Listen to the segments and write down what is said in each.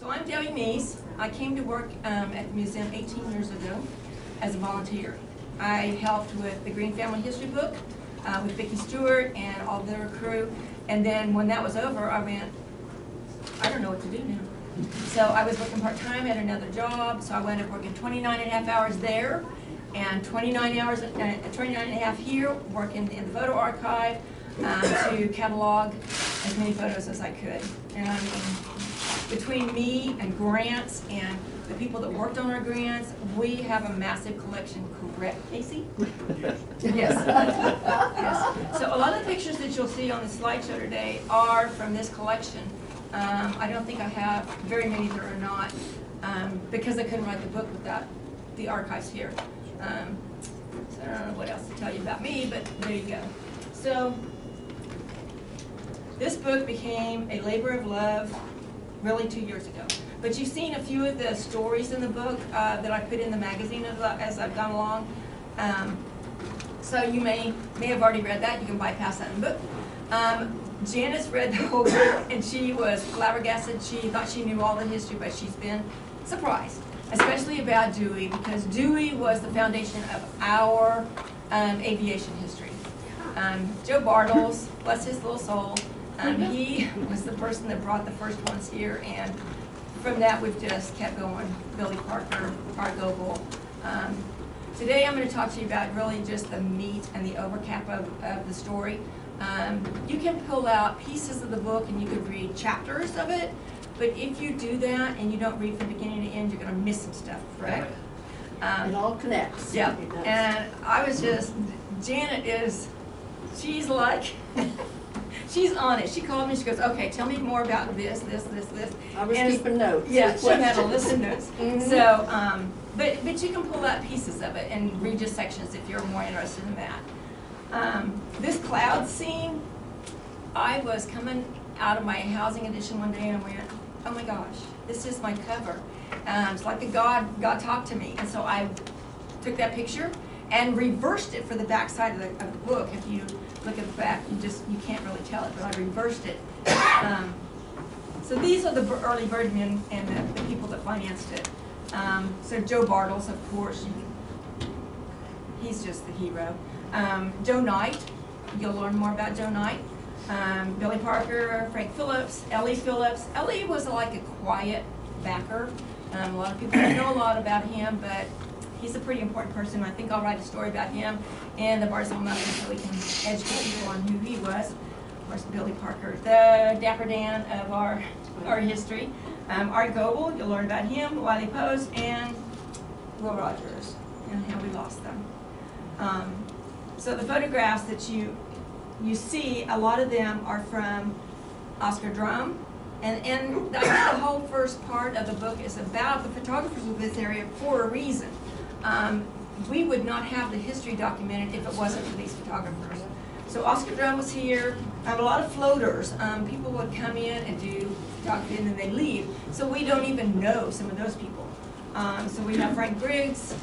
So I'm Debbie Neece. I came to work at the museum 18 years ago as a volunteer. I helped with the Green Family History book with Vicki Stewart and all their crew. And then when that was over, I went, I don't know what to do now. So I was working part-time at another job, so I wound up working 29 and a half hours there and 29 and a half here, working in the photo archive to catalog as many photos as I could. And I mean, between me and grants and the people that worked on our grants, we have a massive collection, correct, Casey? Yes. Yes. Yes. So a lot of the pictures that you'll see on the slideshow today are from this collection. I don't think I have very many that are not, because I couldn't write the book without the archives here. So I don't know what else to tell you about me, but there you go. So this book became a labor of love really 2 years ago. But you've seen a few of the stories in the book that I put in the magazine as I've gone along. So you may have already read that. You can bypass that in the book. Janice read the whole book, and she was flabbergasted. She thought she knew all the history, but she's been surprised, especially about Dewey, because Dewey was the foundation of our aviation history. Joe Bartles, bless his little soul, he was the person that brought the first ones here, and from that we've just kept going. Billy Parker, Art Goebel. Today I'm going to talk to you about really just the meat and the overcap of the story. You can pull out pieces of the book and you could read chapters of it, but if you do that and you don't read from beginning to end, you're going to miss some stuff, correct? It all connects. Yeah, and I was just, Janet is, she's like, she's on it. She called me, she goes, okay, tell me more about this. I was and keeping notes. Yeah, she had a list of notes. So, but you can pull out pieces of it and read just sections if you're more interested in that. This cloud scene, I was coming out of my housing edition one day and I went, oh my gosh, this is my cover. It's like God talked to me. And so I took that picture and reversed it for the back side of the book. If you look at the back, you can't really tell it, but I reversed it. So these are the early birdmen and the people that financed it. So Joe Bartles, of course, he's just the hero. Joe Knight, you'll learn more about Joe Knight. Billy Parker, Frank Phillips, Ellie Phillips. Ellie was like a quiet backer. A lot of people don't know a lot about him, but he's a pretty important person. I think I'll write a story about him and the Barnstorming so we can educate people on who he was. Of course, Billy Parker, the Dapper Dan of our history. Art Goebel, you'll learn about him, Wiley Post, and Will Rogers, and how we lost them. So the photographs that you see, a lot of them are from Oscar Drum, and the whole first part of the book is about the photographers of this area for a reason. We would not have the history documented if it wasn't for these photographers. So Oscar Drum was here. I have a lot of floaters. People would come in and do photography and then they leave. So we don't even know some of those people. So we have Frank Briggs.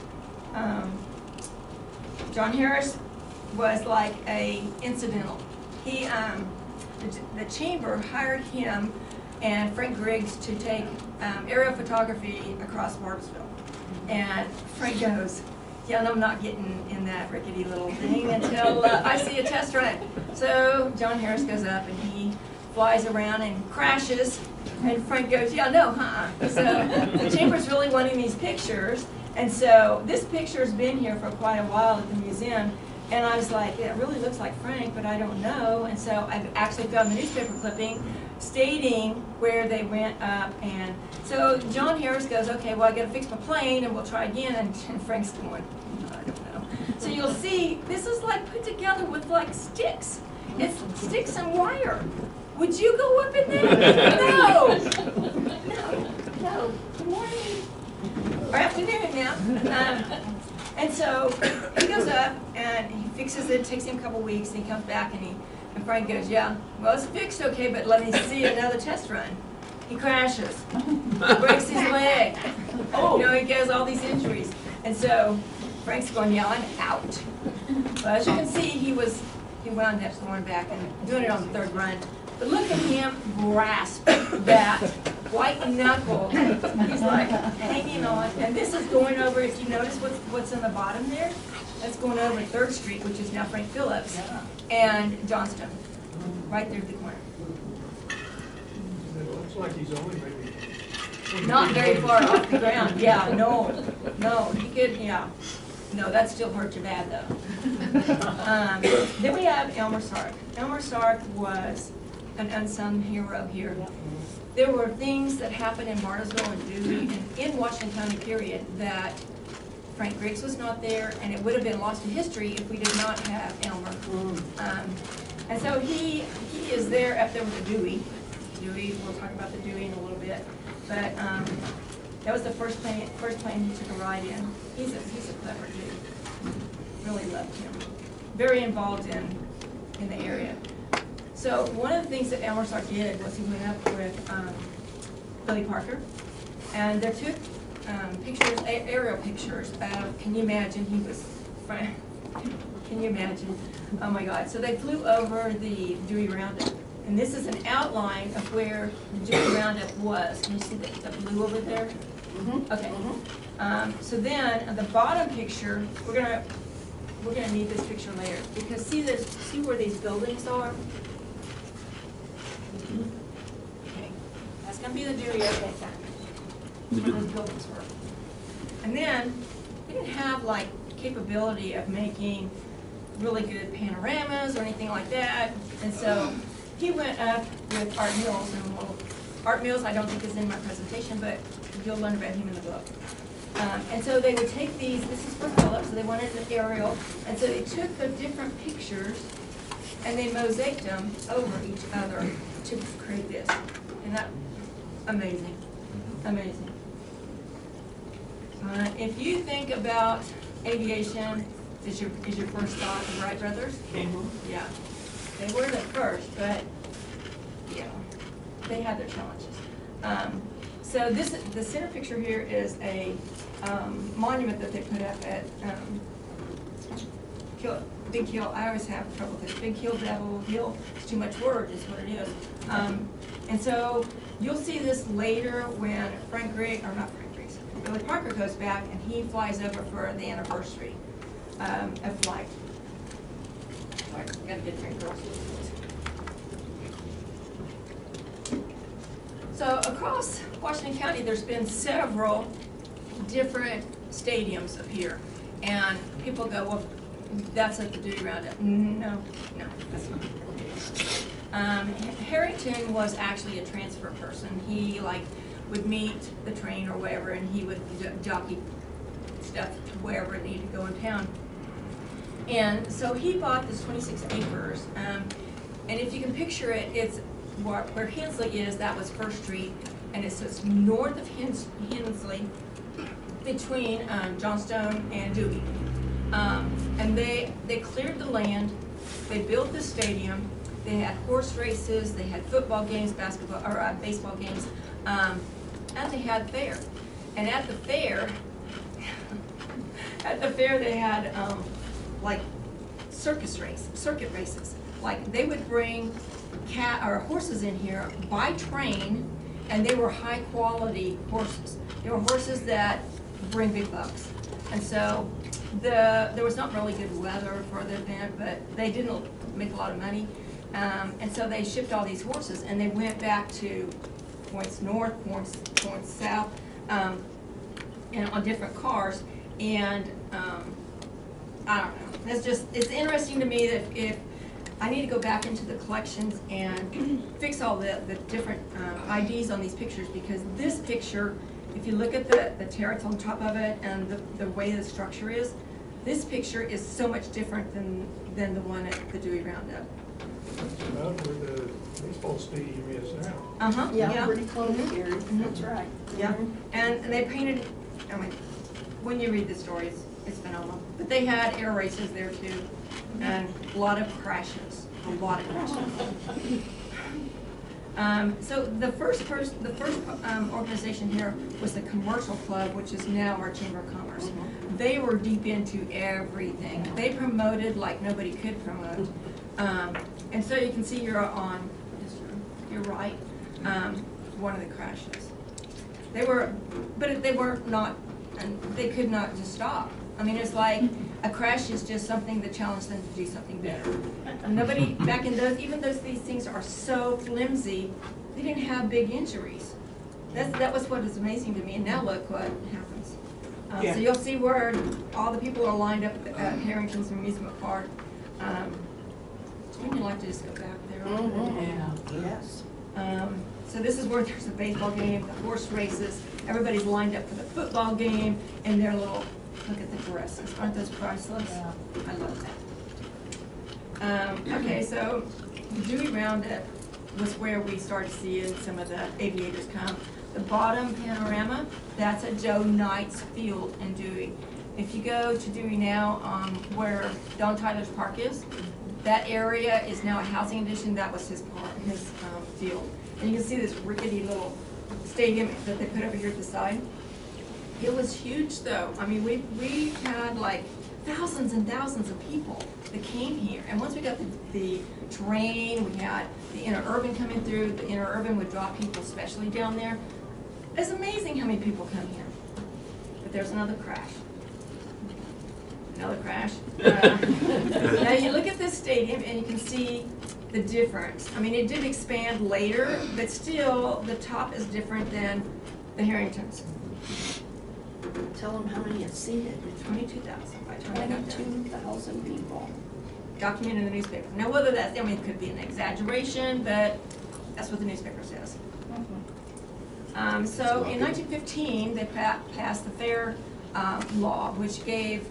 John Harris was like a incidental. He, the chamber hired him and Frank Briggs to take aerial photography across Marksville. And Frank goes, yeah, I'm not getting in that rickety little thing until I see a test run. So John Harris goes up and he flies around and crashes. And Frank goes, yeah, no, So the chamber's really wanting these pictures. And so this picture's been here for quite a while at the museum. And I was like, yeah, it really looks like Frank, but I don't know. And so I actually found the newspaper clipping stating where they went up. And so John Harris goes, okay, well, I got to fix my plane and we'll try again. And Frank's going, I don't know. So you'll see, this is like put together with like sticks. It's sticks and wire. Would you go up in there? No. Good morning. Or afternoon now. And so he goes up and he fixes it. It takes him a couple weeks. And he comes back and Frank goes, yeah, well, it's fixed, okay, but let me see another test run. He crashes, breaks his leg. You know, he gets all these injuries. And so Frank's going, yeah, I'm out. But as you can see, he wound up going back and doing it on the third run. But look at him grasp that white knuckle. He's like hanging on, and this is going over, if you notice what's in the bottom there, that's going over 3rd Street, which is now Frank Phillips, and Johnstone, right there at the corner. It looks like he's only maybe. Not very far off the ground, yeah, no, he could, yeah. No, that still hurt you bad though. Then we have Elmer Sark. Elmer Sark was an unsung hero here. There were things that happened in Bartlesville and Dewey and in Washington County period that Frank Griggs was not there, and it would have been lost to history if we did not have Elmer. And so he is there up there with the Dewey. We'll talk about the Dewey in a little bit, but that was the first plane he took a ride in. He's a clever dude. Really loved him. Very involved in the area. So one of the things that Elmer Sark did was he went up with Billy Parker, and they took pictures, aerial pictures of, can you imagine, he was, can you imagine? Oh my God. So they flew over the Dewey Roundup. And this is an outline of where the Dewey Roundup was. Can you see the blue over there? Mm-hmm. Okay. Mm-hmm. So then the bottom picture, we're gonna need this picture later, because see where these buildings are? Okay. That's gonna be the Dewey at that time. That's where those buildings were. And then we didn't have like capability of making really good panoramas or anything like that, and so he went up with Art Mills, and Art Mills I don't think is in my presentation, but you'll learn about him in the book. And so they would take these, this is for Phillips, so they wanted an aerial, and so they took the different pictures and they mosaiced them over each other to create this. And that, amazing, amazing. If you think about aviation, is your first thought the Wright brothers? Mm-hmm. Yeah. They were the first, but yeah, they had their challenges. So the center picture here is a monument that they put up at Big Hill. I always have trouble with it. Big Hill, Devil Hill. It's too much word, is what it is. And so you'll see this later when Billy Parker goes back and he flies over for the anniversary of flight. Sorry, I gotta get a drink, girls. So across Washington County, there's been several different stadiums up here, and people go, well, that's at the Dewey Roundup. No, that's not. Harrington was actually a transfer person. He would meet the train or wherever, and he would jockey stuff to wherever it needed to go in town. And so he bought this 26 acres, and if you can picture it, it's where Hensley is, that was 1st Street, and it's north of Hensley, between Johnstone and Dewey. And they cleared the land, they built the stadium, they had horse races, they had football games, basketball or baseball games, and they had fair. And at the fair, they had like circuit races. Like they would bring horses in here by train, and they were high quality horses. They were horses that bring big bucks. And so there was not really good weather for the event, but they didn't make a lot of money. And so they shipped all these horses, and they went back to points north, points south, and on different cars. And I don't know. It's interesting to me that if I need to go back into the collections and fix all the different IDs on these pictures, because this picture, if you look at the turrets on top of it and the way the structure is, this picture is so much different than the one at the Dewey Roundup. That's about where the baseball stadium is now. Uh-huh. Yeah, pretty close here. That's right. Yeah, and they painted, I mean, when you read the stories, it's phenomenal. But they had air races there too, and a lot of crashes, So the first organization here was the Commercial Club, which is now our Chamber of Commerce. Mm-hmm. They were deep into everything. They promoted like nobody could promote. And so you can see you're on your right, one of the crashes. They were, but they were not, and they could not just stop. I mean, it's like a crash is just something that challenged them to do something better. Nobody, back in those, even though these things are so flimsy, they didn't have big injuries. That was what is amazing to me, and now look what happens. So you'll see where all the people are lined up at Harrington's Amusement Park. Wouldn't you like to just go back there? Yeah. Yes. So this is where there's a baseball game, the horse races, everybody's lined up for the football game, and their little, look at the dresses, aren't those priceless? Yeah. I love that. Okay, so the Dewey Roundup was where we started seeing some of the aviators come. The bottom panorama, that's at Joe Knight's field in Dewey. If you go to Dewey now, where Don Tyler's park is, that area is now a housing addition. That was his park, his field. And you can see this rickety little stadium that they put over here at the side. It was huge though. I mean, we had like thousands and thousands of people that came here. And once we got the terrain, we had the interurban coming through. The interurban would draw people, especially down there. It's amazing how many people come here. But there's another crash. Another crash. Now you look at this stadium and you can see the difference. I mean, it did expand later, but still the top is different than the Harringtons. Tell them how many it's seated. 22,000 by the time I got there. 22,000 people. Documented in the newspaper. Now whether that's, I mean, it could be an exaggeration, but that's what the newspaper says. So in 1915, they passed the fair law, which gave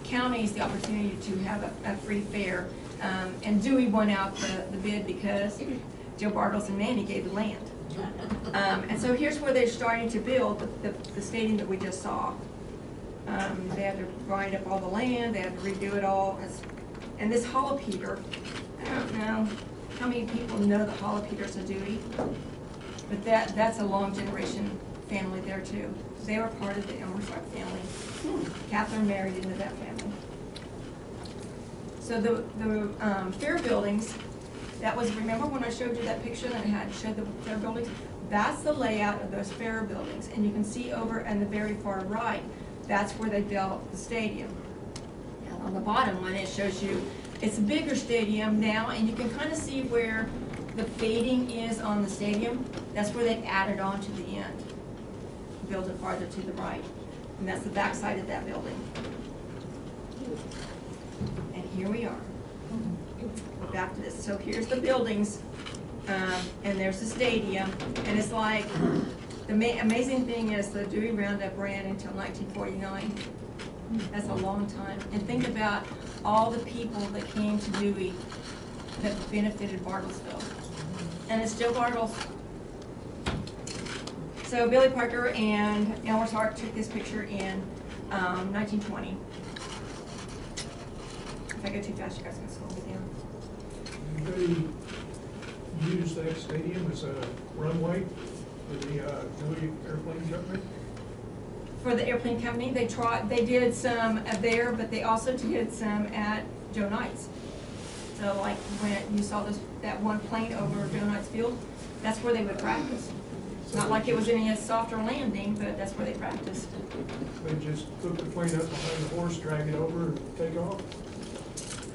counties the opportunity to have a free fair. And Dewey won out the bid because Joe Bartles and Manny gave the land. And so here's where they're starting to build the stadium that we just saw. They had to grind up all the land, they had to redo it all. And this Hollapeter, I don't know how many people know the Hollapeters of Dewey, but that's a long generation family there too. They were part of the Elmershark family. Catherine married into that family. So the fair buildings, that was, remember when I showed you that picture that showed the fair buildings? That's the layout of those fair buildings. And you can see over on the very far right, that's where they built the stadium. And on the bottom one, it shows you, it's a bigger stadium now, and you can kind of see where the fading is on the stadium. That's where they added on to the end. Build it farther to the right. And that's the back side of that building. And here we are. We're back to this. So here's the buildings, and there's the stadium. And it's like, the amazing thing is the Dewey Roundup ran until 1949. That's a long time. And think about all the people that came to Dewey that benefited Bartlesville. And it's Joe Bartles. So Billy Parker and Elmer's Hart took this picture in 1920. If I go too fast, you guys can slow me down. Did they use that stadium as a runway for the Dewey airplane company? For the airplane company, they did some there, but they also did some at Joe Knight's. So like when you saw that one plane over Joe Knight's field, that's where they would practice. It's not like it was any softer landing, but that's where they practiced. They just put the plane up behind the horse, drag it over, and take off?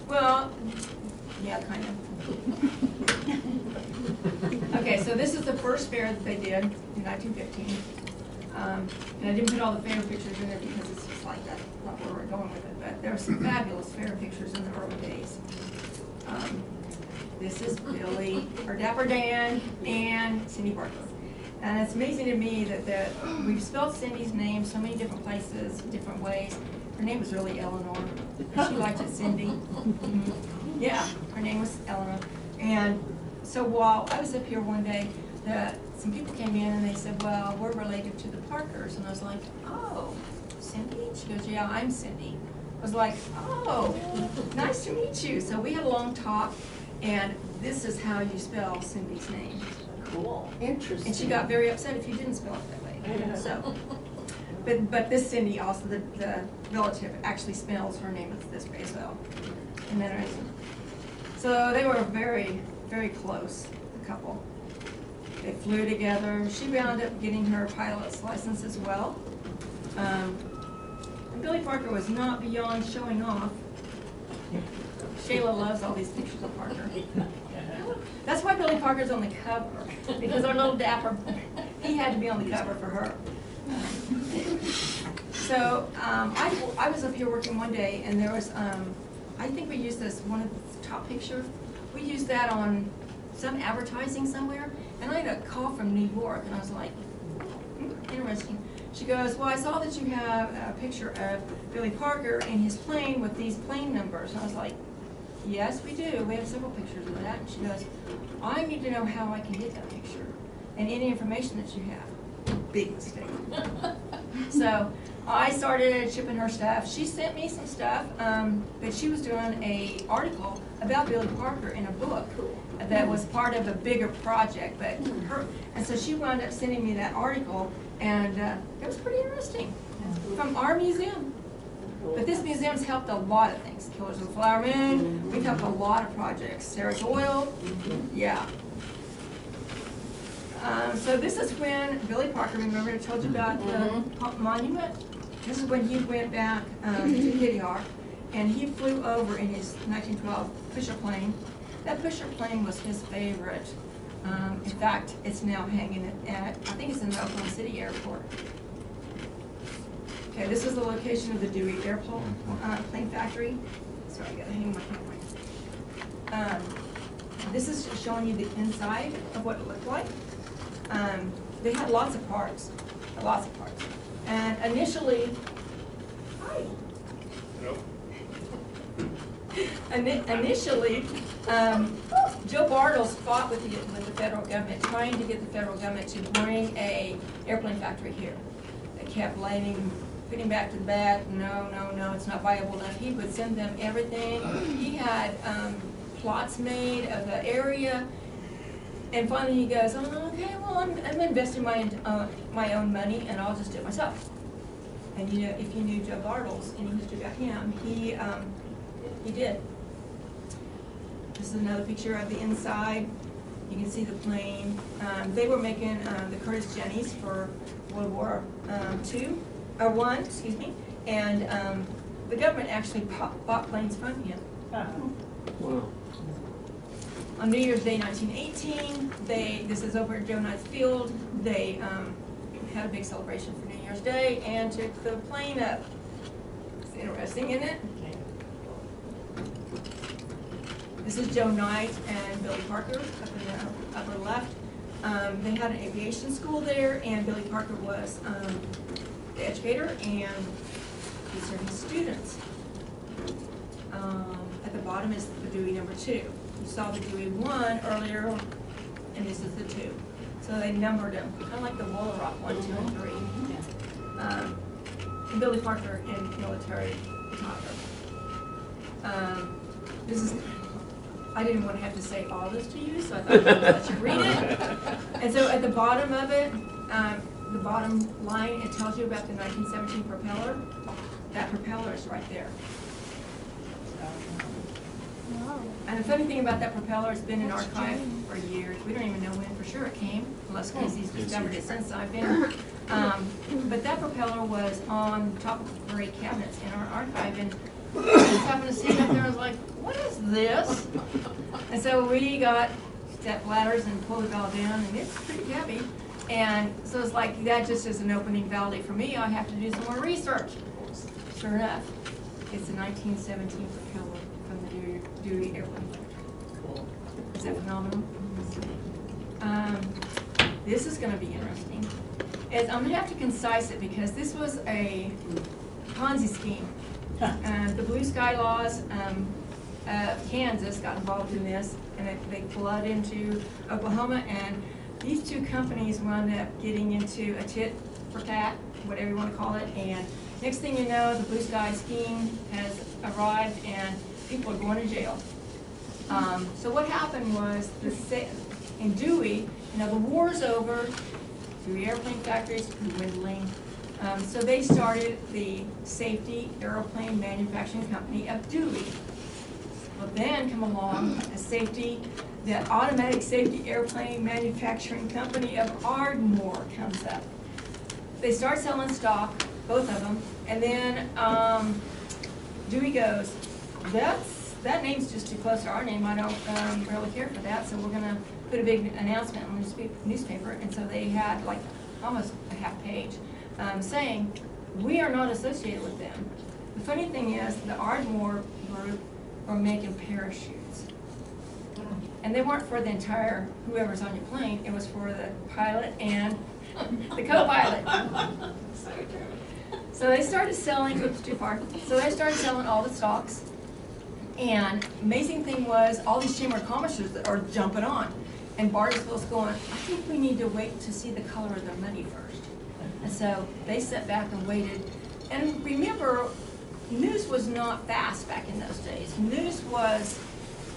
Well, yeah, kind of. Okay, so this is the first fair that they did in 1915. And I didn't put all the fair pictures in there because it's just like that, not where we're going with it. But there are some fabulous fair pictures in the early days. This is Billy, or Dapper Dan, and Cindy Barker. And it's amazing to me that we've spelled Cindy's name so many different places, different ways. Her name was really Eleanor. She liked it Cindy. Yeah, her name was Eleanor. And so while I was up here one day, some people came in and they said, well, we're related to the Parkers. And I was like, oh, Cindy? She goes, yeah, I'm Cindy. I was like, oh, nice to meet you. So we had a long talk, and this is how you spell Cindy's name. Cool. Interesting. And she got very upset if you didn't spell it that way. So, but this Cindy, also the relative, actually spells her name this way as well. And then so they were very, very close, the couple. They flew together. She wound up getting her pilot's license as well. And Billy Parker was not beyond showing off. Shayla loves all these pictures of Parker. That's why Billy Parker's on the cover, because our little dapper, he had to be on the cover for her. So I was up here working one day, and there was, I think we used this, one of the top picture. We used that on some advertising somewhere, and I had a call from New York, and I was like, interesting. She goes, well, I saw that you have a picture of Billy Parker and his plane with these plane numbers. And I was like, yes, we do. We have several pictures of that. And she goes, I need to know how I can get that picture and any information that you have. Big mistake. So I started shipping her stuff. She sent me some stuff, but she was doing an article about Billy Parker in a book that was part of a bigger project. And so she wound up sending me that article, and it was pretty interesting from our museum. But this museum's helped a lot of things. Killers of the Flower Moon, we've helped a lot of projects. Sarah's Oil, yeah. So this is when Billy Parker, remember I told you about the monument? This is when he went back to Kitty Hawk, and he flew over in his 1912 Fisher plane. That Fisher plane was his favorite. In fact, it's now hanging at, I think it's in the Oklahoma City airport. Okay, this is the location of the Dewey plane factory. Sorry, I gotta hang my camera. This is showing you the inside of what it looked like. They had lots of parts, And initially, hi. Initially, Joe Bartles fought with the federal government, trying to get the federal government to bring a airplane factory here. They kept putting back to the back, no, it's not viable enough. He would send them everything. He had plots made of the area, and finally he goes, oh, okay, well, I'm investing my own money, and I'll just do it myself. And you know, if you knew Joe Bartles, any history about him, he did. This is another picture of the inside. You can see the plane. They were making the Curtiss Jennies for World War I, excuse me. And the government actually bought planes from him. Wow. On New Year's Day 1918, this is over at Joe Knight's Field, they had a big celebration for New Year's Day and took the plane up. It's interesting, isn't it? This is Joe Knight and Billy Parker up in the upper left. They had an aviation school there, and Billy Parker was the educator, and these are his students. At the bottom is the Dewey number 2. You saw the Dewey 1 earlier, and this is the 2. So they numbered them, kind of like the Wool Rock 1, 2, and 3. And Billy Parker in military attire. This is. I didn't want to have to say all this to you, so I thought I'd let you read it. And so at the bottom of it, the bottom line, it tells you about the 1917 propeller. That propeller is right there. And the funny thing about that propeller, it's been in archive for years. We don't even know when for sure it came, unless Casey's discovered it since I've been here. But that propeller was on top of the great cabinets in our archive, and I just happened to see it up there. I was like, what is this? And so we got step ladders and pulled it all down, and it's pretty heavy. And so it's like, that just is an opening validate for me. I have to do some more research. Sure enough, it's a 1917 propeller from the Dewey airplane factory. Is that phenomenal? This is going to be interesting. I'm going to have to concise it because this was a Ponzi scheme. The Blue Sky Laws of Kansas got involved in this, and they flooded into Oklahoma, and these two companies wound up getting into a tit for tat, whatever you want to call it, and next thing you know, the Blue Sky scheme has arrived, and people are going to jail. So what happened was, in Dewey, the war's over, Dewey airplane factories dwindling. So they started the Safety Aeroplane Manufacturing Company of Dewey. Well, then come along a Safety the Automatic Safety Airplane Manufacturing Company of Ardmore comes up. They start selling stock, both of them, and then Dewey goes, that name's just too close to our name. I don't really care for that, so we're gonna put a big announcement on the newspaper. And so they had like almost a half page saying, we are not associated with them. The funny thing is, the Ardmore group are making parachutes. And they weren't for the entire, whoever's on your plane, it was for the pilot and the co-pilot. So they started selling, oops, too far. So they started selling all the stocks. And amazing thing was, all these Chamber of Commerce that are jumping on. And Bartlesville's going, I think we need to wait to see the color of their money first. And so they sat back and waited. And remember, news was not fast back in those days. News was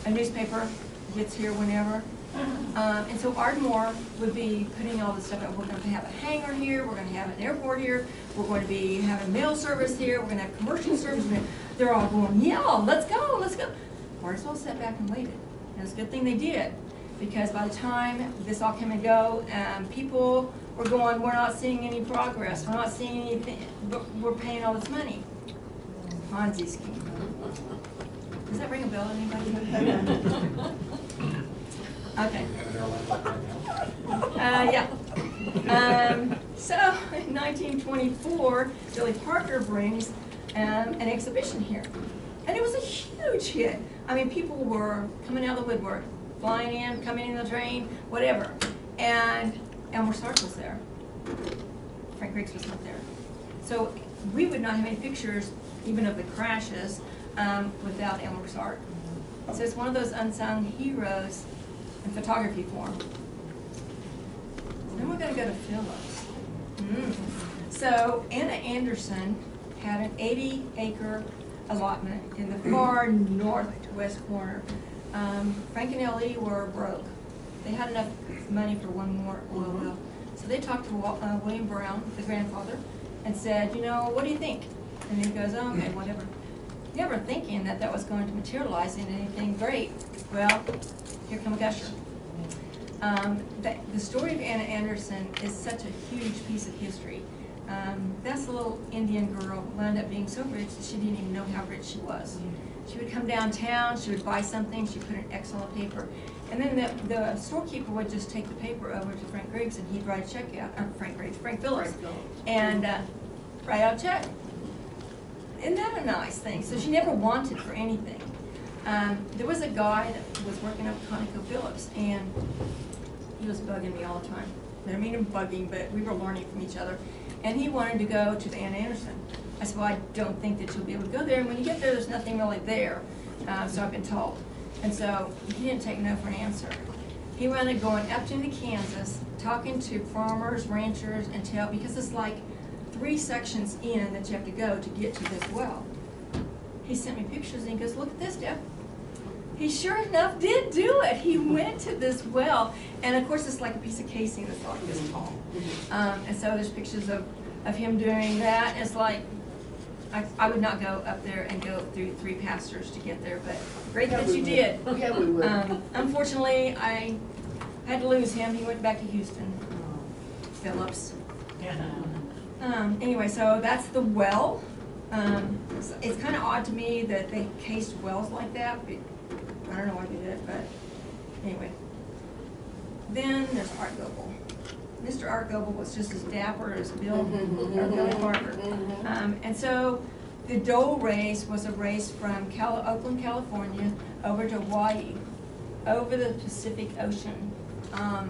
a newspaper, gets here whenever. And so Ardmore would be putting all this stuff out. We're going to have a hangar here, we're going to have an airport here, we're going to be having mail service here, we're going to have commercial service. They're all going, yeah, let's go, let's go. Bartlesville sat back and waited. And it's a good thing they did, because by the time this all came and go, people were going, we're not seeing any progress, we're not seeing anything, but we're paying all this money. Ponzi scheme. Does that ring a bell to anybody? Okay. Yeah. So in 1924, Billy Parker brings an exhibition here. And it was a huge hit. I mean, people were coming out of the woodwork, flying in, coming in the train, whatever. And Elmer Sark was there. Frank Riggs was not there. So we would not have any pictures, even of the crashes, without Elmer Sark. So it's one of those unsung heroes in photography form. Then we're going to go to Phillips. So Anna Anderson had an 80-acre allotment in the far northwest corner. Frank and Ellie were broke. They had enough money for one more oil well. So they talked to William Brown, the grandfather, and said, you know, what do you think? And he goes, oh, okay, whatever. Never thinking that that was going to materialize in anything great. Well, here come a gusher. The story of Anna Anderson is such a huge piece of history. That's a little Indian girl wound up being so rich that she didn't even know how rich she was. She would come downtown, she would buy something, she'd put an X on the paper, and then the storekeeper would just take the paper over to Frank Riggs and he'd write a check out, Frank Phillips, and write out a check. Isn't that a nice thing? So she never wanted for anything. There was a guy that was working up at ConocoPhillips, and he was bugging me all the time. I don't mean him bugging, but we were learning from each other. And he wanted to go to the Anna Anderson. I said, well, I don't think that you'll be able to go there. And when you get there, there's nothing really there. So I've been told. And so he didn't take no for an answer. He wound up going up into Kansas, talking to farmers, ranchers, and because it's like 3 sections in that you have to go to get to this well. He sent me pictures and he goes, look at this, Deb. He sure enough did do it. He went to this well, and of course it's like a piece of casing that's like this tall. And so there's pictures of him doing that. It's like, I would not go up there and go through 3 pastors to get there, but great that you did. Yeah, we would. Unfortunately, I had to lose him. He went back to Houston. Phillips. Anyway, so that's the well. It's kind of odd to me that they cased wells like that. I don't know why they did it, but anyway. Then there's Art Goebel. Mr. Art Goebel was just as dapper as Billy Parker. And so the Dole race was a race from Oakland, California, over to Hawaii, over the Pacific Ocean. I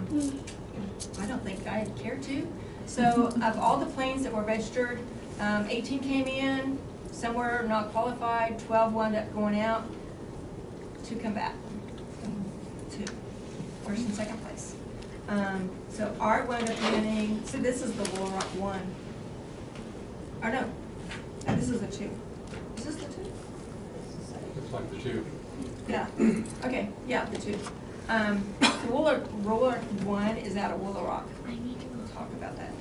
don't think I'd care to. So of all the planes that were registered, 18 came in, some were not qualified, 12 wound up going out, 2 come back. 2, first and second place. So Art wound up winning. So this is the Little Rock 1. Or no, this is the 2. Is this the 2? Looks like the 2. Yeah. Okay. Yeah, the 2. The Roller 1 is out of Willow Rock. We'll talk about that.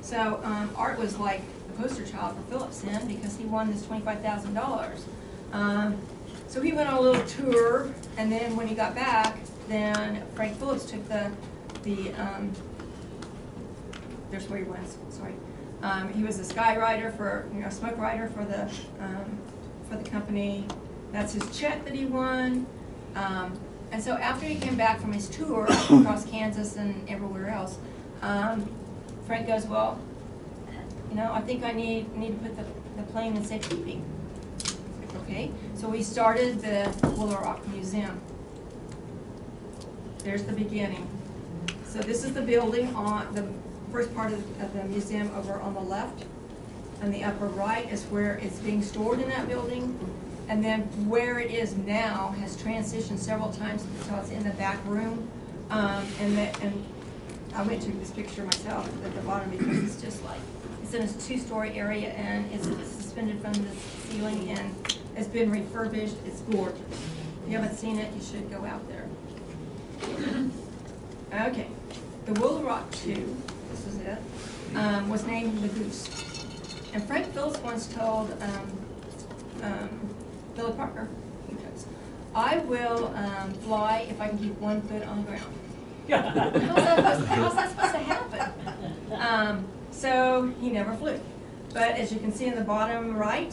So Art was like the poster child for Phillips then, because he won this $25,000. So he went on a little tour, and then when he got back, then Frank Phillips took there's where he was, sorry. He was a sky rider for, smoke rider for the company. That's his check that he won. And so after he came back from his tour across Kansas and everywhere else, Frank goes, well, I think I need to put the plane in safekeeping. Okay, so we started the Willow Rock Museum. There's the beginning. So this is the building on the first part of the museum over on the left. And the upper right is where it's being stored in that building. And then where it is now has transitioned several times until it's in the back room. And I went to this picture myself at the bottom because it's just like, it's in a two-story area and it's suspended from the ceiling and it's been refurbished. It's gorgeous. If you haven't seen it, you should go out there. Okay, the Willow Rock 2, this is it, was named the Goose. And Frank Phillips once told Billy Parker, I will fly if I can keep one foot on the ground. How's that supposed to happen? So he never flew. But as you can see in the bottom right,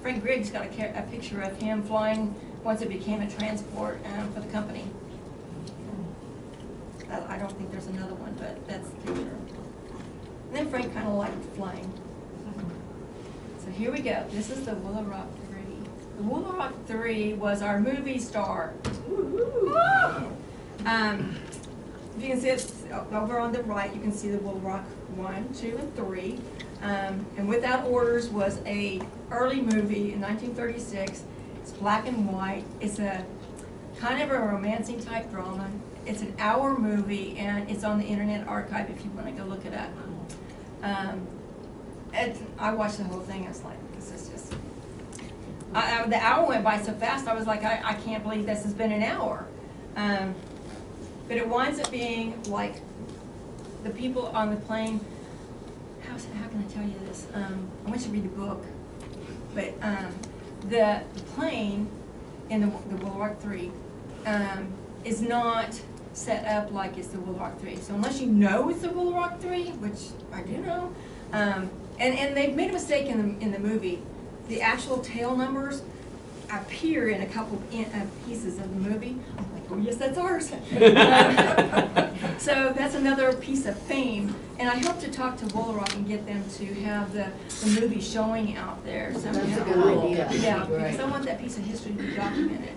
Frank Griggs got a picture of him flying once it became a transport for the company. I don't think there's another one, but that's the picture. And then Frank kind of liked flying. So here we go. This is the Willow Rock 3. The Willow Rock 3 was our movie star. If you can see it over on the right, you can see the Willow Rock 1, 2, and 3. And Without Orders was a early movie in 1936. It's black and white. It's a kind of a romancing type drama. It's an hour movie, and it's on the Internet Archive if you want to go look it up. I watched the whole thing. I was like, this is just... the hour went by so fast, I was like, I can't believe this has been an hour. But it winds up being like the people on the plane. How can I tell you this? I want you to read the book. But the plane in the Willow Rock 3 is not set up like it's the Willow Rock 3. So unless you know it's the Willow Rock 3, which I do know, and they've made a mistake in the movie. The actual tail numbers appear in a couple pieces of the movie. I'm like, oh yes, that's ours. So that's another piece of fame. And I hope to talk to Willow Rock and get them to have the movie showing out there. That's a good idea. Yeah, because I want that piece of history to be documented.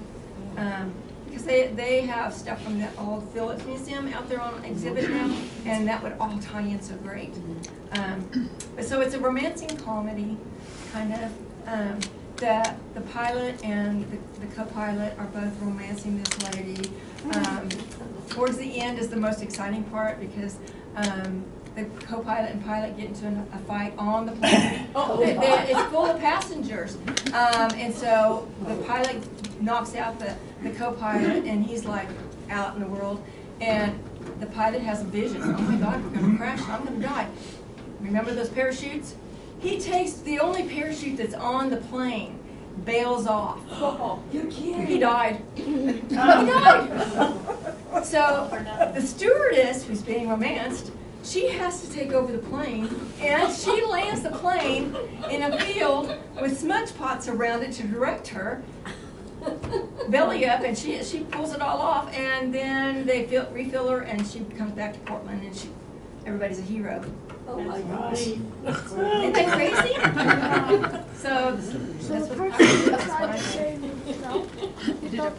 Because they have stuff from the old Phillips Museum out there on exhibit now, and that would all tie in so great. So it's a romancing comedy, kind of. The pilot and the co-pilot are both romancing this lady. Towards the end is the most exciting part because the co-pilot and pilot get into a fight on the plane. It's full of passengers. And so the pilot knocks out the co-pilot and he's like out in the world. And the pilot has a vision. Oh my God, we're going to crash. I'm going to die. Remember those parachutes? He takes the only parachute that's on the plane, bails off. You're kidding. He died. He died. So the stewardess, who's being romanced, she has to take over the plane, and she lands the plane in a field with smudge pots around it to direct her, belly up, and she pulls it all off, and then they refill her, and she comes back to Portland, and everybody's a hero. Oh my gosh. Isn't that crazy? So that's what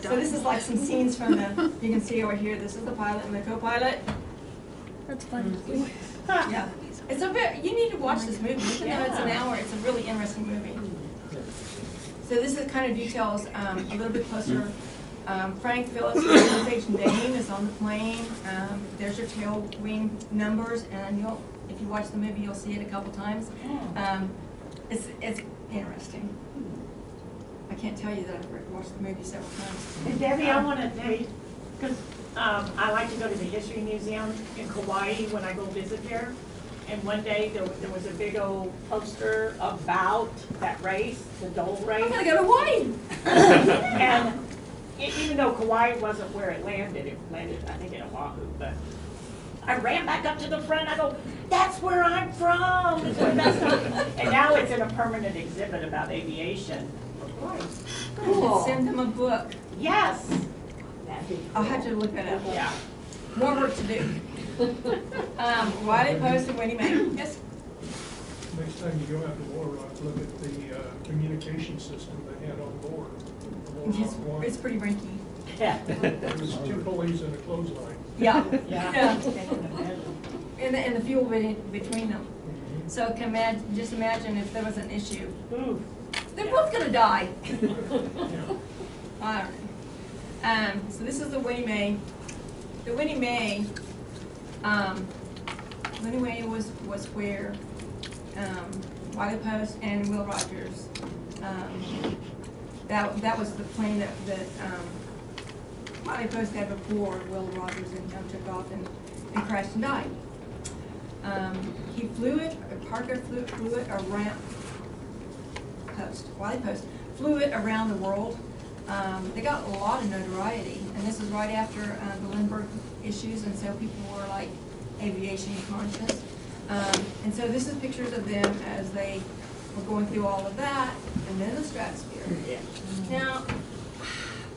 So this is like some scenes from you can see over here, this is the pilot and the co-pilot. That's fun. Yeah. It's you need to watch this movie, even though it's an hour, it's a really interesting movie. So this is kind of details a little bit closer. Frank Phillips' organization name is on the plane. There's your tail wing numbers, and if you watch the movie, you'll see it a couple times. It's interesting. I can't tell you that I've watched the movie several times. And Debbie, I want to tell you, because I like to go to the History Museum in Kauai when I go visit there. And one day there was a big old poster about that race, the Dole race. I'm gonna go to Hawaii. And Kauai wasn't where it landed. It landed, I think, in Oahu, but I ran back up to the front. I go, that's where I'm from. It's where that's from. And now it's in a permanent exhibit about aviation. Cool. Send them a book. Yes. I'll have to look that up. Yeah. More work to do. Wiley Post and Winnie Mae. Yes? Next time you go out to War Rock, look at the communication system they had on board. the War It's, Rock One. it's pretty rinky. Yeah. There was 2 pulleys and a clothesline. Yeah. Yeah. And the fuel between them. Mhm. So just imagine if there was an issue. Ooh. They're both gonna die. Yeah. I don't know. So this is the Winnie Mae. The Winnie Mae, was where, Wiley Post and Will Rogers, that was the plane that, Wiley Post had before Will Rogers and him took off and crashed and died. He flew it, Parker flew it around, Wiley Post, flew it around the world. They got a lot of notoriety, and this was right after the Lindbergh issues, and so people were like aviation conscious. And so this is pictures of them as they were going through all of that, and then the stratosphere. Yeah. Now,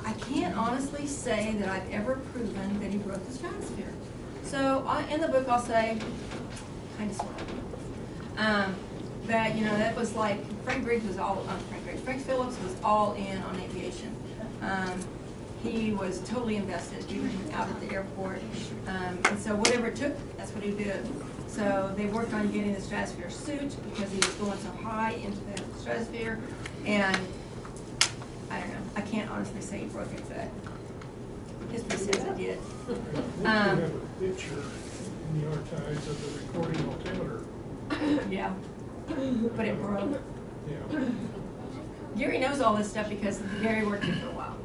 I can't honestly say that I've ever proven that he broke the stratosphere. So in the book I'll say, kind of sort of, that, you know, that was like, Frank Phillips was all in on aviation. He was totally invested, even out at the airport. And so whatever it took, that's what he did. So they worked on getting the stratosphere suit because he was going so high into the stratosphere. And I don't know, I can't honestly say he broke it, but history says he did. We do have a picture in the archives of the recording altimeter. Yeah, but it broke. Yeah. Gary knows all this stuff because Gary worked here for a while.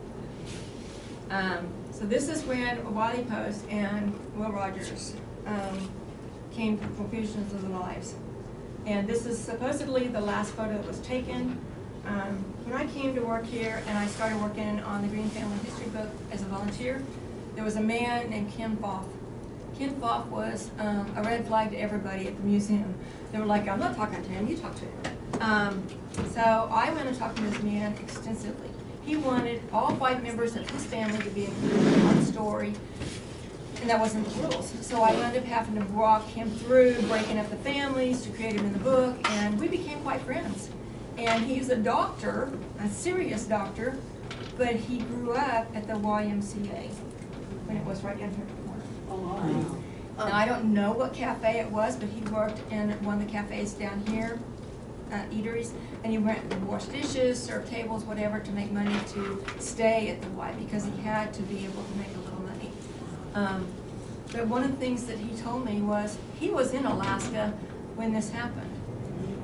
So this is when Wiley Post and Will Rogers came to conclusions of their lives. And this is supposedly the last photo that was taken. When I came to work here and I started working on the Green Family History book as a volunteer, there was a man named Ken Foff. Ken Foff was a red flag to everybody at the museum. They were like, I'm not talking to him, you talk to him. So I went and talked to this man extensively. He wanted all 5 members of his family to be included in one story, and that wasn't the rules. So I wound up having to walk him through breaking up the families to create him in the book, and we became quite friends. And he's a doctor, a serious doctor, but he grew up at the YMCA when it was right down here at the corner. Oh, wow. Now, I don't know what cafe it was, but he worked in one of the cafes down here, eateries, and he went and washed dishes, served tables, whatever, to make money to stay at the Y because he had to be able to make a little money. But one of the things that he told me was he was in Alaska when this happened,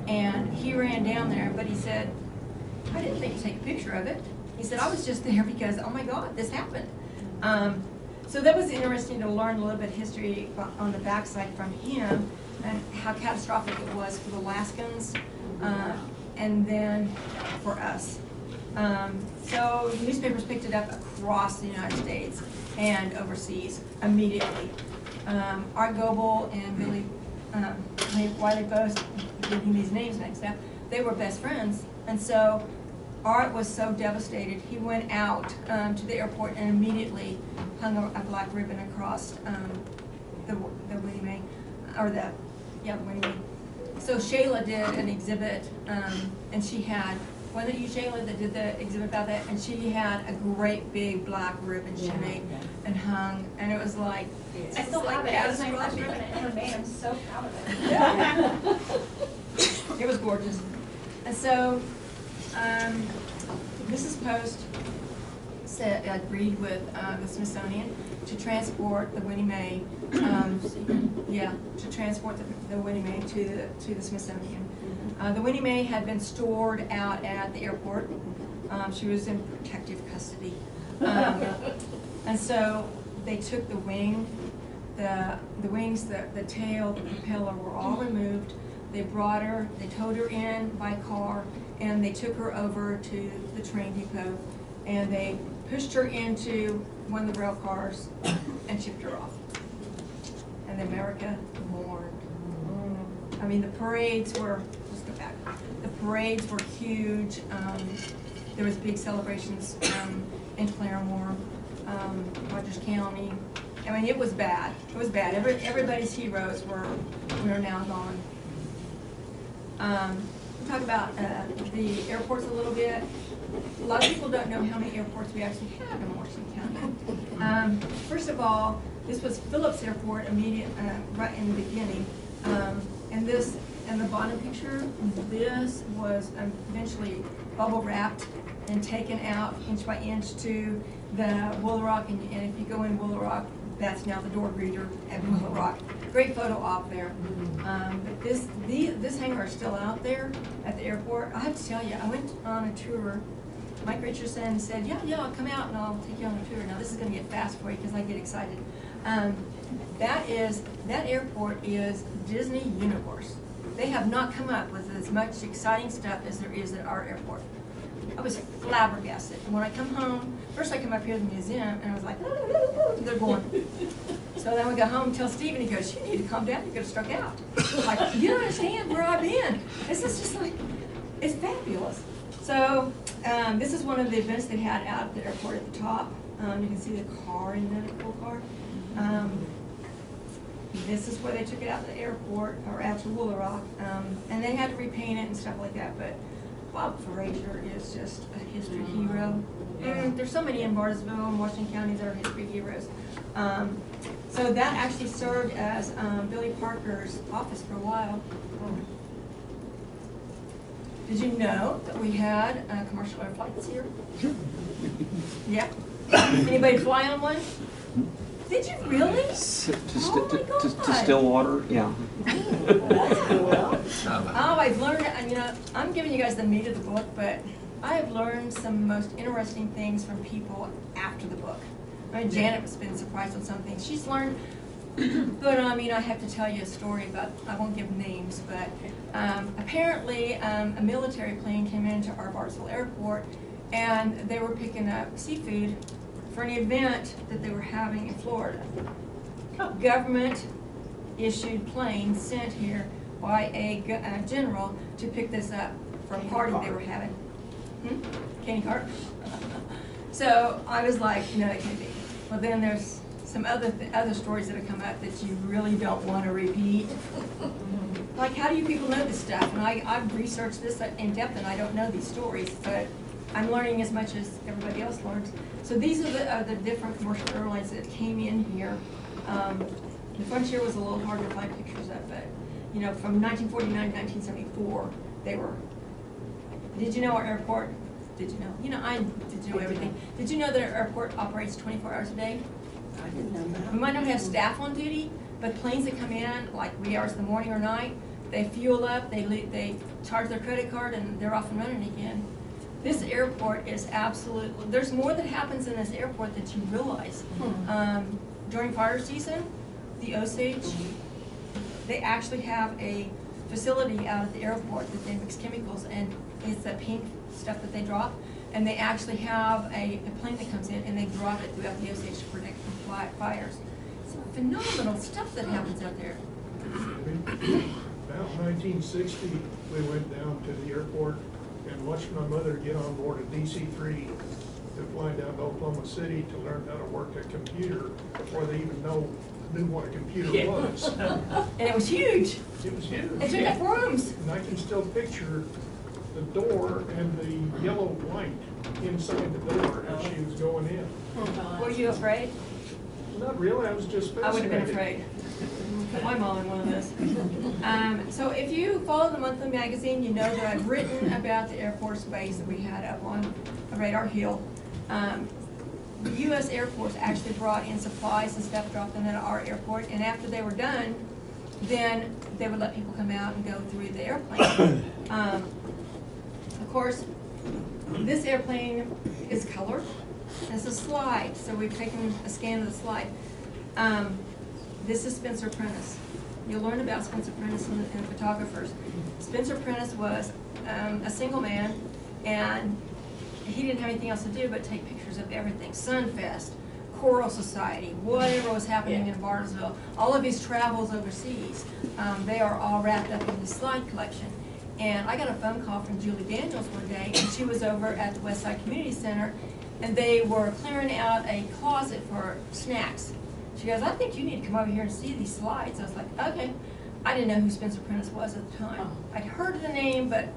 and he ran down there, but he said, I didn't think to take a picture of it. He said, I was just there because, oh my God, this happened. So that was interesting to learn a little bit of history on the backside from him and how catastrophic it was for the Alaskans and then for us. So the newspapers picked it up across the United States and overseas immediately. Art Goebel and Billy Wiley Post, getting these names mixed up, they were best friends. And so Art was so devastated, he went out to the airport and immediately hung a black ribbon across the Winnie Mae, or the Winnie Mae. So Shayla did an exhibit, and she had, wasn't it you, Shayla, that did the exhibit about that? And she had a great big black ribbon she made and hung, and it was like, I still have it. It was my last ribbon in her May. I'm so proud of it. Yeah. It was gorgeous. And so, Mrs. Post agreed with the Smithsonian to transport the Winnie Mae, to transport the Winnie Mae to the Smithsonian. The Winnie Mae had been stored out at the airport. She was in protective custody. And so they took the wing, the wings, the tail, the propeller were all removed. They brought her, they towed her in by car, and they took her over to the train depot and they pushed her into one of the rail cars and shipped her off. And America mourned. I mean, the parades were, let's go back. The parades were huge. There was big celebrations in Claremore, Rogers County. I mean, it was bad. It was bad. Everybody's heroes were now gone. We'll talk about the airports a little bit. A lot of people don't know how many airports we actually have in Washington County. First of all, this was Phillips Airport right in the beginning. And this, in the bottom picture, this was eventually bubble wrapped and taken out inch by inch to the Willow Rock. And if you go in Willow Rock, that's now the door greeter at Willow Rock. Great photo op there. But this hangar is still out there at the airport. I have to tell you, I went on a tour. Mike Richardson said, yeah, I'll come out and I'll take you on a tour. Now this is gonna get fast for you because I get excited. That airport is Disney Universe. They have not come up with as much exciting stuff as there is at our airport. I was flabbergasted. And when I come home, first I come up here to the museum and I was like, they're going. So then we go home and tell Steve, and he goes, you need to calm down, you're gonna struck out. I'm like, you don't understand where I've been. This is just like, it's fabulous. So this is one of the events they had out at the airport at the top. You can see the car in there, the cool car. This is where they took it out of the airport, or out to Willow Rock, and they had to repaint it and stuff like that, but Bob Frazier is just a history hero. And there's so many in Barnesville and Washington County that are history heroes. So that actually served as Billy Parker's office for a while. Did you know that we had commercial air flights here? Yeah. Anybody fly on one? Did you really? To Stillwater, yeah. Oh, I've learned, I'm giving you guys the meat of the book, but I have learned some most interesting things from people after the book. I mean, Janet has been surprised on some things she's learned, but I have to tell you a story about, I won't give names, but apparently a military plane came into our Barnesville airport and they were picking up seafood for an event that they were having in Florida. Government issued plane sent here by a general to pick this up for a party they were having. Candy cart. So I was like, no, it can't be. Well, then there's some other stories that have come up that you really don't want to repeat. Like, how do you people know this stuff? And I've researched this in depth, and I don't know these stories, but I'm learning as much as everybody else learns. So these are the different commercial airlines that came in here. The Frontier was a little hard to find pictures of, but from 1949 to 1974, they were. Did you know our airport? Did you know? I did you know everything. Did you know that our airport operates 24 hours a day? I didn't know that. We might not have staff on duty, but planes that come in, like wee hours in the morning or night, they fuel up, they charge their credit card, and they're off and running again. This airport is absolutely, there's more that happens in this airport that you realize. During fire season, the Osage, they actually have a facility out at the airport that they mix chemicals, and it's that pink stuff that they drop, and they actually have a plane that comes in and they drop it throughout the Osage to protect from fires. It's phenomenal stuff that happens out there. About 1960, we went down to the airport and watched my mother get on board a DC-3 to fly down to Oklahoma City to learn how to work a computer before they even knew what a computer was. And it was huge. It was huge. It took up rooms. And I can still picture the door and the yellow light inside the door as she was going in. Were you afraid? Not really, I was just fascinated. I would have been afraid. Put my mom in one of those. So if you follow the monthly magazine, you know that I've written about the Air Force base that we had up on Radar Hill. The U.S. Air Force actually brought in supplies and stuff, dropped them at our airport, and after they were done, then they would let people come out and go through the airplane. Of course, this airplane is colored. It's a slide, so we've taken a scan of the slide. This is Spencer Prentice. You'll learn about Spencer Prentice and photographers. Spencer Prentice was a single man, and he didn't have anything else to do but take pictures of everything. Sunfest, Choral Society, whatever was happening in Bartlesville, all of his travels overseas, they are all wrapped up in his slide collection. And I got a phone call from Julie Daniels one day, and she was over at the Westside Community Center, and they were clearing out a closet for snacks. She goes, I think you need to come over here and see these slides. I was like, okay. I didn't know who Spencer Prentice was at the time. I'd heard the name, but,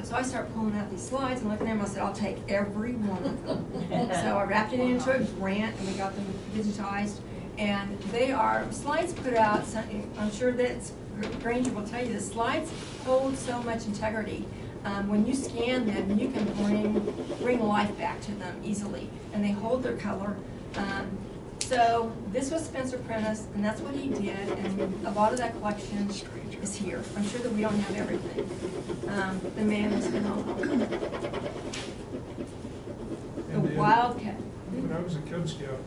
so I started pulling out these slides and looking at them. I said, I'll take every one of them. So I wrapped it into a grant, and we got them digitized. And they are slides put out, I'm sure that Granger will tell you, the slides hold so much integrity. When you scan them, you can bring life back to them easily, and they hold their color. So this was Spencer Prentice, and that's what he did, and a lot of that collection is here. I'm sure that we don't have everything. The man is phenomenal. The Wildcat. When I was a Cub Scout,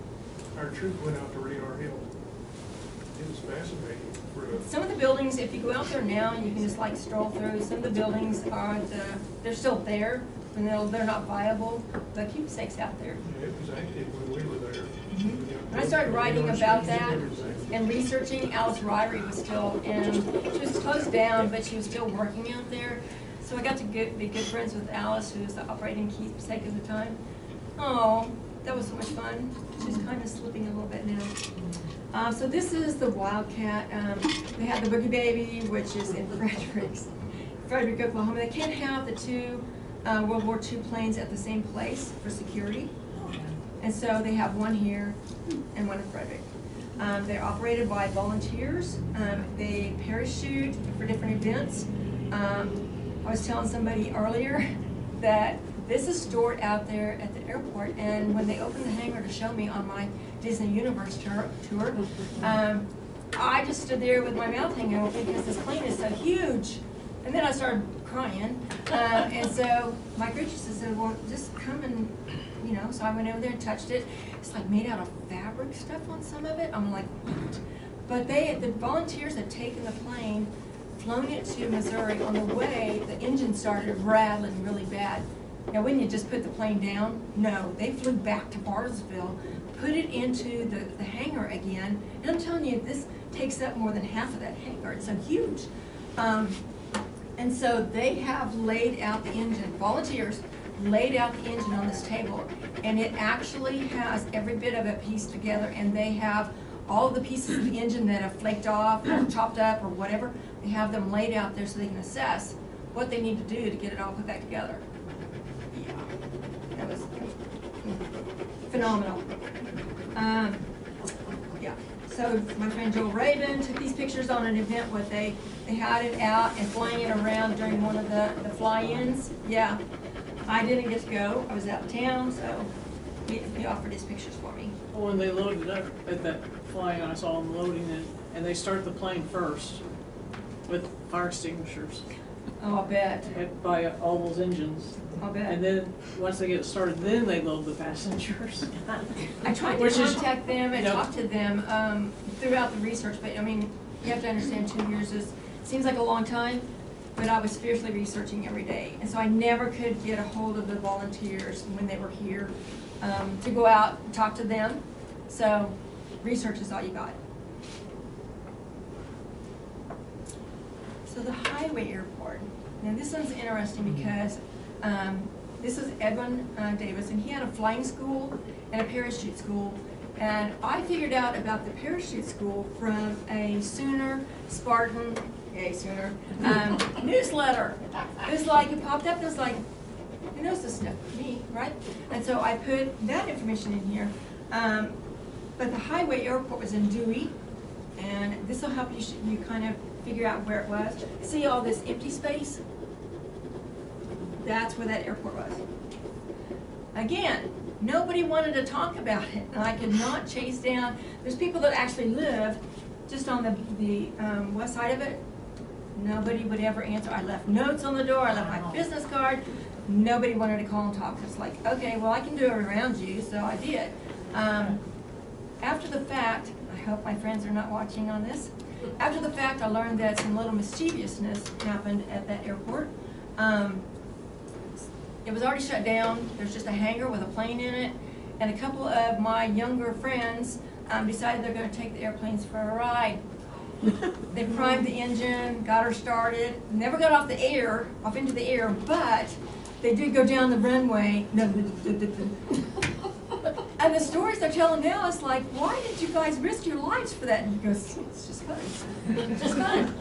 our troop went out to Radar Hill. It was fascinating. Some of the buildings, if you go out there now and you can just like stroll through, some of the buildings they're still there, and they're not viable, but keep sakes out there. Yeah, it was active when we were there. When I started writing about that and researching, Alice Ryrie was still in, she was closed down, but she was still working out there. So I got to be good friends with Alice, who was the operating keepsake at the time. Oh, that was so much fun. She's kind of slipping a little bit now. So this is the Wildcat. They have the Boogie Baby, which is in Frederick, Oklahoma. They can't have the two World War II planes at the same place for security. And so they have one here and one in Frederick. They're operated by volunteers. They parachute for different events. I was telling somebody earlier that this is stored out there at the airport, and when they opened the hangar to show me on my Disney Universe tour, I just stood there with my mouth hanging open because this plane is so huge. And then I started crying. And so Mike Richardson said, well, just come and, you know, so I went over there and touched it. It's like made out of fabric stuff on some of it. I'm like, what? But the volunteers had taken the plane, flown it to Missouri. On the way, the engine started rattling really bad. Now, wouldn't you just put the plane down? No, they flew back to Bartlesville, put it into the hangar again. And I'm telling you, this takes up more than half of that hangar. It's so huge. And so they have laid out the engine, volunteers laid out the engine on this table, and it actually has every bit of it pieced together, and they have all of the pieces of the engine that have flaked off or chopped up or whatever. They have them laid out there so they can assess what they need to do to get it all put back together. Yeah, that was phenomenal. Yeah, so my friend Joel Rabin took these pictures on an event where they had it out and flying it around during one of the fly-ins. Yeah, I didn't get to go. I was out of town, so he offered his pictures for me. Well, when they loaded up at that fly-in, I saw them loading it, and they start the plane first with fire extinguishers. Oh, I'll bet. By all those engines. I'll bet. And then, once they get it started, then they load the passengers. I tried to contact them and talk to them throughout the research, but I mean, you have to understand 2 years seems like a long time, but I was fiercely researching every day. And so I never could get a hold of the volunteers when they were here to go out and talk to them. So research is all you got. So the highway airport. Now this one's interesting because this is Edwin Davis, and he had a flying school and a parachute school. And I figured out about the parachute school from a Spartan newsletter. It was like, it popped up, it was like, who knows this stuff? Me, right? And so I put that information in here. But the highway airport was in Dewey, and this will help you kind of figure out where it was. See all this empty space? That's where that airport was. Again, nobody wanted to talk about it, and I could not chase down. There's people that actually live just on the west side of it. Nobody would ever answer. I left notes on the door. I left my business card. Nobody wanted to call and talk. It's like, okay, well, I can do it around you, so I did. After the fact, I hope my friends are not watching on this. After the fact, I learned that some little mischievousness happened at that airport. it was already shut down. There's just a hangar with a plane in it. And a couple of my younger friends decided they're going to take the airplanes for a ride. They primed the engine, got her started, never got off into the air, but they did go down the runway. And the stories they're telling now is like, why did you guys risk your lives for that? And he goes, it's just fun. It's just fun.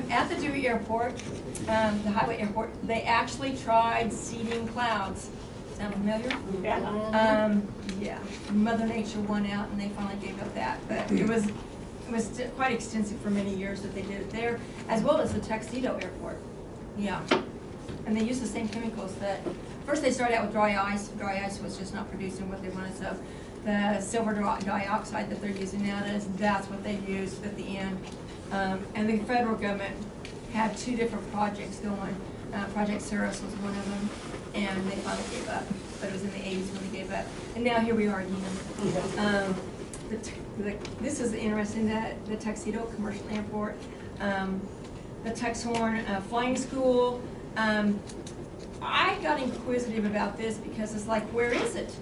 At the Dewey Airport, the highway airport, they actually tried seeding clouds. Sound familiar? Yeah. Yeah. Mother Nature won out, and they finally gave up that. But it was quite extensive for many years that they did it there, as well as the Tuxedo Airport. Yeah. And they used the same chemicals that, first they started out with dry ice. Dry ice was just not producing what they wanted, so the silver dioxide that they're using nowadays, that's what they used at the end. And the federal government had two different projects going. Project Cirrus was one of them, and they finally gave up. But it was in the 80s when they gave up. And now here we are again. This is interesting, that the Tuxedo Commercial Airport, the Tuxhorn Flying School. I got inquisitive about this because it's like, where is it?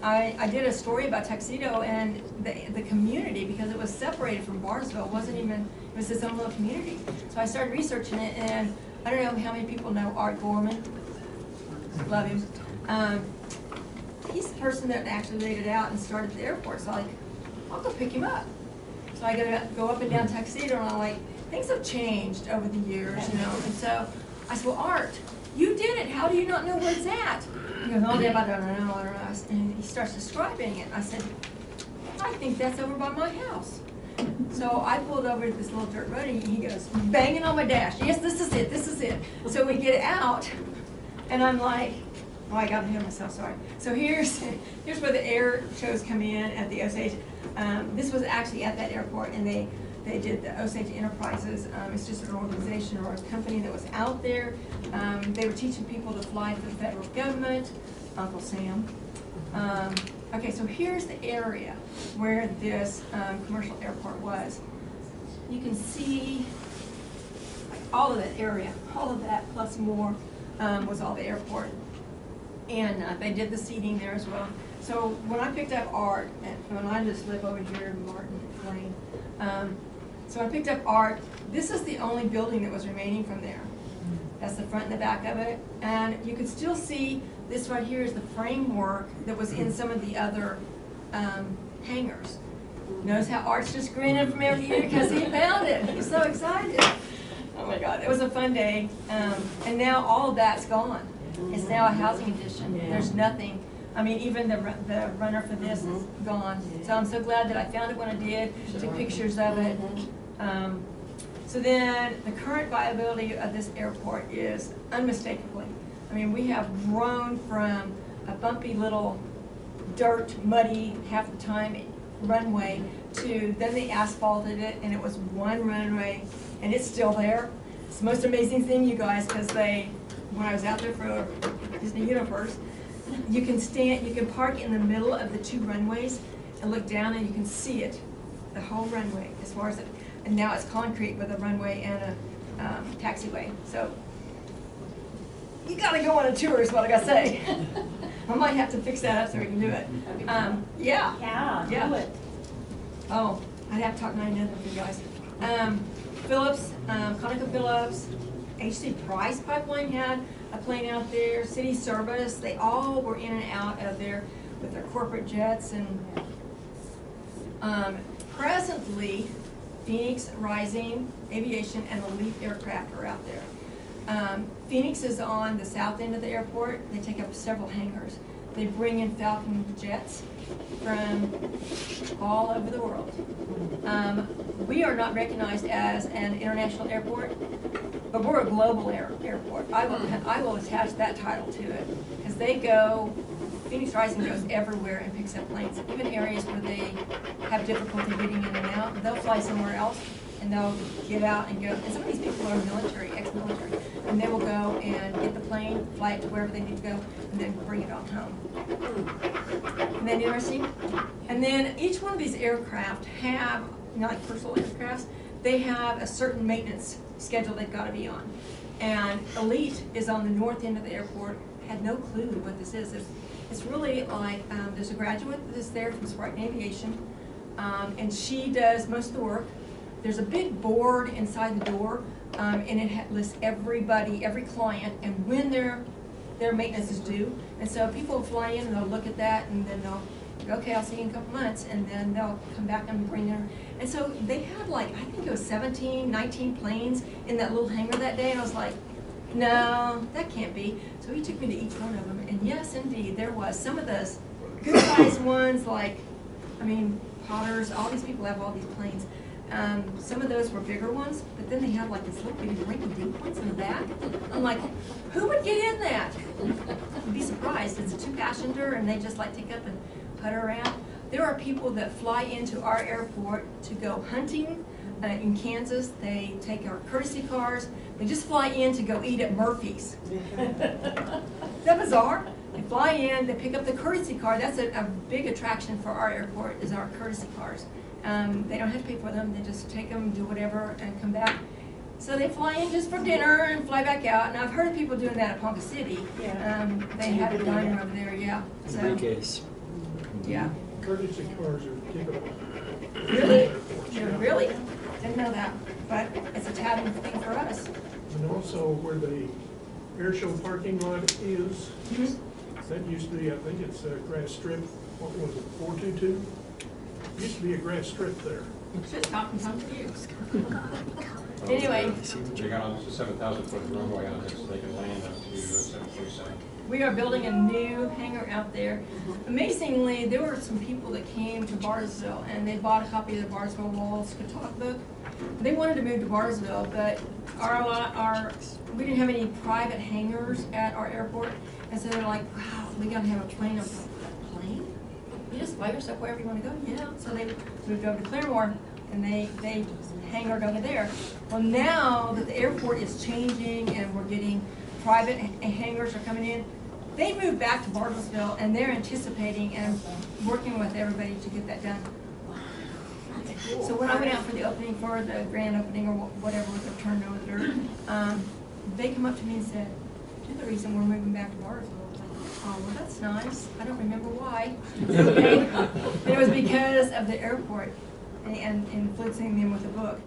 I did a story about Tuxedo and the community, because it was separated from Barnesville. It wasn't even, it was its own little community. So I started researching it, and I don't know how many people know Art Gorman. Love him. He's the person that actually laid it out and started the airport. So I'm like, I'll go pick him up. So I go up and down Tuxedo, and I'm like, things have changed over the years, you know. And so I said, well, Art, you did it. How do you not know where it's at? He goes, oh, Deb, I don't know. And he starts describing it. I said, I think that's over by my house. So I pulled over to this little dirt road, and he goes, banging on my dash. Yes, this is it. This is it. So we get out, and I'm like, oh, I got ahead of myself, sorry. So here's where the air shows come in at the Osage. This was actually at that airport, and they did the Osage Enterprises. It's just an organization or a company that was out there. They were teaching people to fly for the federal government, Uncle Sam. Okay, so here's the area where this commercial airport was. You can see like all of that area, all of that plus more was all the airport. And they did the seating there as well. So when I picked up Art, and when I just live over here in Martin Lane, so I picked up Art. This is the only building that was remaining from there. That's the front and the back of it. And you can still see this right here is the framework that was in some of the other hangars. Notice how Art's just grinning from ear to ear because he found it. He's so excited. Oh my God, it was a fun day. And now all of that's gone. It's now a housing addition. There's nothing. I mean, even the runner for this is gone. So I'm so glad that I found it when I did, took pictures of it. So then the current viability of this airport is unmistakably. I mean, we have grown from a bumpy little dirt, muddy, half the time runway to then they asphalted it, and it was one runway, and it's still there. It's the most amazing thing, you guys, because when I was out there for Disney Universe, you can park in the middle of the two runways and look down, and you can see it, the whole runway, as far as it, and now it's concrete with a runway and a taxiway. So you gotta go on a tour is what I gotta say. I might have to fix that up so we can do it. Yeah. Do it. Oh, I'd have to talk 9 minutes with you guys. Phillips, ConocoPhillips, H.C. Price Pipeline had a plane out there. City Service, they all were in and out of there with their corporate jets. And presently, Phoenix, Rising, Aviation, and the LEAP aircraft are out there. Phoenix is on the south end of the airport. They take up several hangars. They bring in Falcon jets from all over the world. We are not recognized as an international airport, but we're a global airport. I will attach that title to it, because they go, Phoenix Rising goes everywhere and picks up planes, even areas where they have difficulty getting in and out. They'll fly somewhere else, and they'll get out and go. And some of these people are military, ex-military, and they will go and get the plane, fly it to wherever they need to go, and then bring it on home. Isn't that interesting? And then each one of these aircraft have, like personal aircrafts, they have a certain maintenance schedule they've got to be on. And Elite is on the north end of the airport, had no clue what this is. It's really like, there's a graduate that's there from Spartan Aviation, and she does most of the work. There's a big board inside the door, and it lists everybody, every client, and when their maintenance is due. And so people fly in and they'll look at that, and then they'll go, okay, I'll see you in a couple months, and then they'll come back and bring their, and so they had like, I think it was 17, 19 planes in that little hangar that day, and I was like, no, that can't be. So he took me to each one of them, and yes, indeed, there was some of those good sized ones, like, I mean, Potters, all these people have all these planes. Some of those were bigger ones, but then they had like this little bitty rinky-dink ones in the back. I'm like, who would get in that? You'd be surprised. It's a 2-passenger, and they just like take up and putter around. There are people that fly into our airport to go hunting in Kansas. They take our courtesy cars. They just fly in to go eat at Murphy's. Isn't that bizarre? They fly in, they pick up the courtesy car. That's a big attraction for our airport, is our courtesy cars. They don't have to pay for them. They just take them, do whatever, and come back. So they fly in just for dinner and fly back out. And I've heard of people doing that at Ponca City. Yeah. They have a diner over there, yeah. So, Briefcase. yeah. Courtesy cars are typical. Really? Yeah, really? Didn't know that. But it's a taboo thing for us. And also where the air show parking lot is, that used to be, I think it's a grass strip, what was it, 422? Used to be a grass strip there. Just talking to you. Anyway, They got on this 7,000-foot runway on this, so they can land up to 747. we are building a new hangar out there. Amazingly, there were some people that came to Barnesville, and they bought a copy of the Barnesville Walls Talk book. They wanted to move to Barnesville, but we didn't have any private hangars at our airport, and so they're like, wow, we gotta have a plane. I was like, a plane? You just fly yourself wherever you want to go? Yeah. So they moved over to Claremore, and they hangared over there. Well, now that the airport is changing and we're getting private hangars are coming in, they moved back to Bartlesville, and they're anticipating and working with everybody to get that done. So when I went out for the opening, for the grand opening or whatever, the turnover, they come up to me and said, "You're the reason we're moving back to Bartlesville." Oh, well, that's nice. I don't remember why. Okay. It was because of the airport and influencing them with the book.